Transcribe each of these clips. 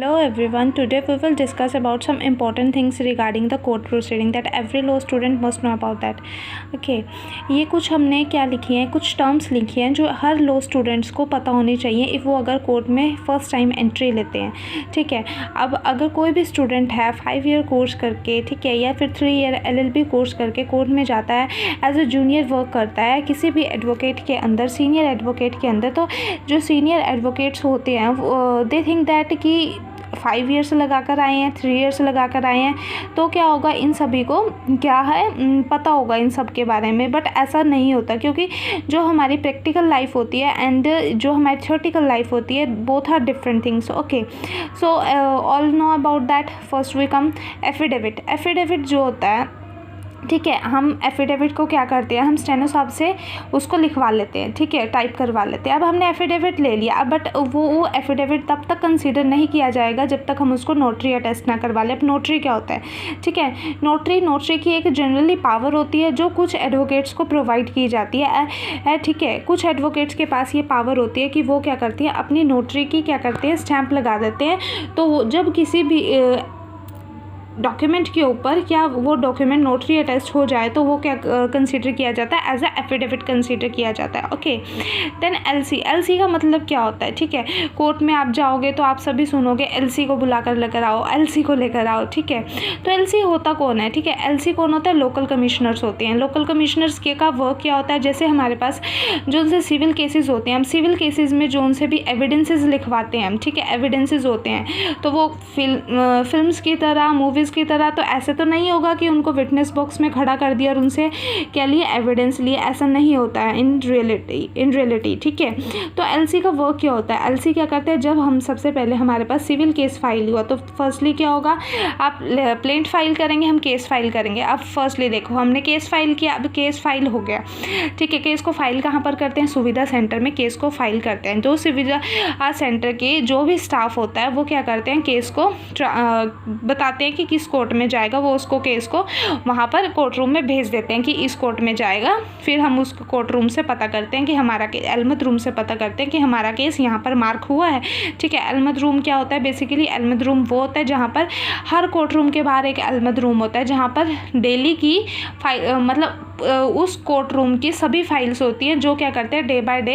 Hello everyone, today we will discuss about some important things regarding the court proceeding that every law student must know about that. Okay, ये कुछ हमने क्या लिखी हैं, कुछ terms लिखी हैं जो हर लॉ स्टूडेंट्स को पता होनी चाहिए इफ़ वो अगर कोर्ट में फ़र्स्ट टाइम एंट्री लेते हैं. ठीक है, अब अगर कोई भी स्टूडेंट है 5 ईयर कोर्स करके, ठीक है, या फिर 3 ईयर LLB कोर्स करके कोर्ट में जाता है, एज अ जूनियर वर्क करता है किसी भी एडवोकेट के अंदर, सीनियर एडवोकेट के अंदर, तो जो सीनियर एडवोकेट्स होते हैं दे थिंक दैट कि 5 ईयर्स लगा कर आए हैं, 3 ईयर्स लगा कर आए हैं, तो क्या होगा, इन सभी को क्या है पता होगा इन सब के बारे में. बट ऐसा नहीं होता, क्योंकि जो हमारी प्रैक्टिकल लाइफ होती है एंड जो हमारी थियोरेटिकल लाइफ होती है, both are different things. Okay, so all know about that. First we come affidavit. Affidavit जो होता है, ठीक है, हम एफिडेविट को क्या करते हैं, हम स्टेनो साहब से उसको लिखवा लेते हैं, ठीक है, टाइप करवा लेते हैं. अब हमने एफिडेविट ले लिया, अब बट वो एफिडेविट तब तक कंसीडर नहीं किया जाएगा जब तक हम उसको नोटरी अटेस्ट ना करवा लें. अब नोटरी क्या होता है, ठीक है, नोटरी की एक जनरली पावर होती है जो कुछ एडवोकेट्स को प्रोवाइड की जाती है. ठीक है, कुछ एडवोकेट्स के पास ये पावर होती है कि वो क्या करती है, अपनी नोटरी की क्या करते हैं, स्टैंप लगा देते हैं. तो जब किसी भी डॉक्यूमेंट के ऊपर क्या वो डॉक्यूमेंट नोटरी अटेस्ट हो जाए तो वो क्या कंसीडर किया जाता है, एज अ एफिडेविट कंसीडर किया जाता है. ओके, देन एलसी का मतलब क्या होता है, ठीक है, कोर्ट में आप जाओगे तो आप सभी सुनोगे एलसी को बुला कर लेकर आओ, एलसी को लेकर आओ. ठीक है, तो एलसी होता कौन है, ठीक है, एलसी कौन होता है, लोकल कमिश्नर्स होते हैं. लोकल कमिश्नर्स के का वर्क क्या होता है, जैसे हमारे पास जो उनसे सिविल केसेस होते हैं, हम सिविल केसेस में जो उनसे भी एविडेंसेस लिखवाते हैं, ठीक है, एविडेंसेस होते हैं, तो वो फिल्म्स की तरह, मूवीज़ की तरह तो ऐसे तो नहीं होगा कि उनको विटनेस बॉक्स में खड़ा कर दिया और उनसे क्या लिए, एविडेंस लिए. ऐसा नहीं होता है इन रियलिटी. ठीक है, तो एलसी का वर्क क्या होता है, एलसी क्या करते हैं, जब हम सबसे पहले हमारे पास सिविल केस फाइल हुआ तो फर्स्टली क्या होगा, आप प्लेंट फाइल करेंगे, हम केस फाइल करेंगे. अब फर्स्टली देखो, हमने केस फाइल किया, अब केस फाइल हो गया. ठीक है, केस को फाइल कहाँ पर करते हैं, सुविधा सेंटर में केस को फाइल करते हैं. जो सुविधा सेंटर के जो भी स्टाफ होता है वो क्या करते हैं, केस को बताते हैं कि किस कोर्ट में जाएगा, वो उसको केस को वहाँ पर कोर्ट रूम में भेज देते हैं कि इस कोर्ट में जाएगा. फिर हम उस कोर्ट रूम से पता करते हैं कि हमारा केस, एलमद रूम से पता करते हैं कि हमारा केस यहाँ पर मार्क हुआ है. ठीक है, एलमद रूम क्या होता है, बेसिकली एलमद रूम वो होता है जहाँ पर हर कोर्ट रूम के बाहर एक एलमद रूम होता है जहाँ पर डेली की मतलब उस कोर्ट रूम की सभी फाइल्स होती हैं जो क्या करते हैं, डे बाय डे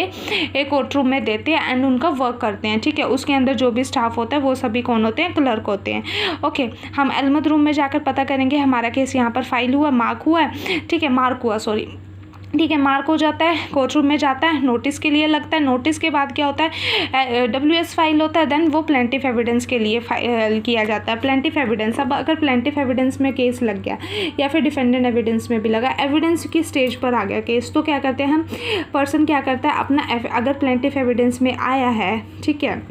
एक कोर्ट रूम में देते हैं एंड उनका वर्क करते हैं. ठीक है, उसके अंदर जो भी स्टाफ होता है वो सभी कौन होते हैं, क्लर्क होते हैं. ओके, हम एलमद रूम में जाकर पता करेंगे हमारा केस यहाँ पर फाइल हुआ, मार्क हुआ है. ठीक है, ठीक है, मार्क हो जाता है, कोर्ट रूम में जाता है, नोटिस के लिए लगता है. नोटिस के बाद क्या होता है, WS फाइल होता है, देन वो प्लेंटिफ एविडेंस के लिए फाइल किया जाता है. प्लेंटिफ एविडेंस, अब अगर प्लेंटिफ एविडेंस में केस लग गया या फिर डिफेंडेंट एविडेंस में भी लगा, एविडेंस की स्टेज पर आ गया केस, तो क्या करते हैं हम, पर्सन क्या करता है अपना अगर प्लेंटिफ एविडेंस में आया है, ठीक है,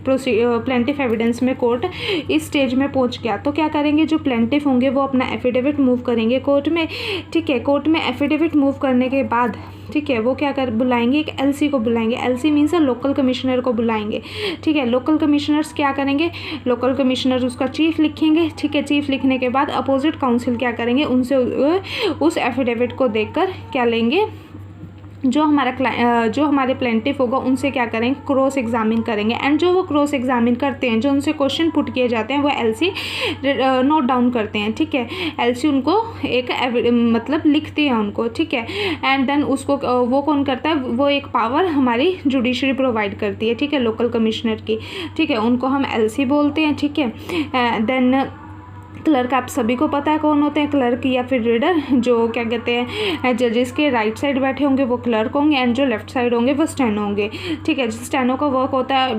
प्लेंटिफ एविडेंस में कोर्ट इस स्टेज में पहुंच गया, तो क्या करेंगे, जो प्लेंटिफ होंगे वो अपना एफिडेविट मूव करेंगे कोर्ट में. ठीक है, कोर्ट में एफिडेविट मूव करने के बाद, ठीक है, वो क्या बुलाएंगे, एक एलसी को बुलाएंगे. एलसी मीन्स लोकल कमिश्नर को बुलाएंगे. ठीक है, लोकल कमिश्नर्स क्या करेंगे, लोकल कमिश्नर उसका चीफ लिखेंगे. ठीक है, चीफ लिखने के बाद अपोजिट काउंसिल क्या करेंगे, उनसे उस एफिडेविट को देखकर क्या लेंगे, जो हमारे प्लेंटिफ होगा उनसे क्या करेंगे, क्रॉस एग्जामिन करेंगे. एंड जो वो क्रॉस एग्जामिन करते हैं, जो उनसे क्वेश्चन पुट किए जाते हैं, वो एलसी नोट डाउन करते हैं. ठीक है, एलसी उनको एक मतलब लिखते हैं उनको. ठीक है, एंड देन उसको वो कौन करता है, वो एक पावर हमारी जुडिशरी प्रोवाइड करती है. ठीक है, लोकल कमिश्नर की. ठीक है, उनको हम एलसी बोलते हैं. ठीक है, देन क्लर्क, आप सभी को पता है कौन होते हैं, क्लर्क या फिर रीडर. जो क्या कहते हैं, जजेस के राइट साइड बैठे होंगे वो क्लर्क होंगे एंड जो लेफ्ट साइड होंगे वो स्टेनो होंगे. ठीक है, स्टेनो का वर्क होता है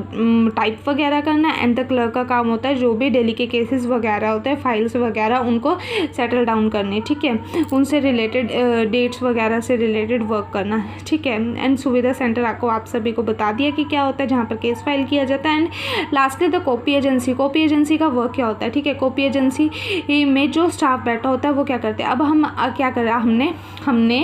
टाइप वगैरह करना एंड द क्लर्क का काम होता है जो भी डेली के केसेस वगैरह होते हैं, फाइल्स वगैरह, उनको सेटल डाउन करने. ठीक है, उनसे रिलेटेड डेट्स वगैरह से रिलेटेड वर्क करना. ठीक है, एंड सुविधा सेंटर आपको आप सभी को बता दिया कि क्या होता है, जहाँ पर केस फाइल किया जाता है. And lastly the copy agency. Copy agency का वर्क क्या होता है, ठीक है, कॉपी एजेंसी में जो स्टाफ बैठा होता है वो क्या करते हैं, अब हम क्या करा, हमने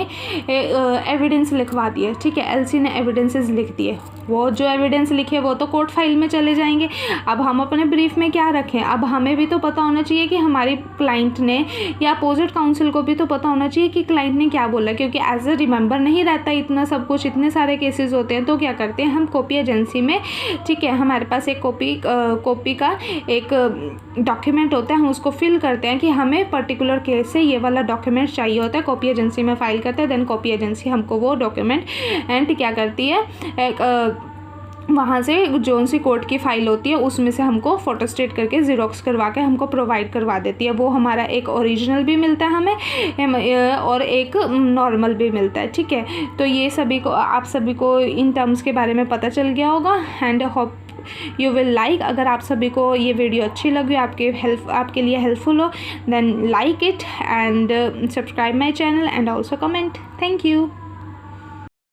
एविडेंस लिखवा दिए. ठीक है, एलसी ने एविडेंसेस लिख दिए, वो जो एविडेंस लिखे वो तो कोर्ट फाइल में चले जाएंगे। अब हम अपने ब्रीफ में क्या रखें, अब हमें भी तो पता होना चाहिए कि हमारी क्लाइंट ने या अपोजिट काउंसिल को भी तो पता होना चाहिए कि क्लाइंट ने क्या बोला, क्योंकि एज ए रिमेंबर नहीं रहता इतना सब कुछ, इतने सारे केसेस होते हैं। तो क्या करते हैं हम कॉपी एजेंसी में, ठीक है, हमारे पास एक कॉपी का एक डॉक्यूमेंट होता है, हम उसको फिल करते हैं कि हमें पर्टिकुलर केस से ये वाला डॉक्यूमेंट चाहिए होता है, कॉपी एजेंसी में फाइल करते हैं। देन कॉपी एजेंसी हमको वो डॉक्यूमेंट एंड क्या करती है, वहाँ से जोन सी कोर्ट की फ़ाइल होती है उसमें से हमको फोटोस्टेट करके ज़ेरॉक्स करवा के हमको प्रोवाइड करवा देती है। वो हमारा एक ओरिजिनल भी मिलता है हमें और एक नॉर्मल भी मिलता है, ठीक है। तो ये सभी को, आप सभी को इन टर्म्स के बारे में पता चल गया होगा and hope you will like. अगर आप सभी को ये वीडियो अच्छी लगी, आपके लिए हेल्पफुल हो, then like it and subscribe my channel and also comment. Thank you.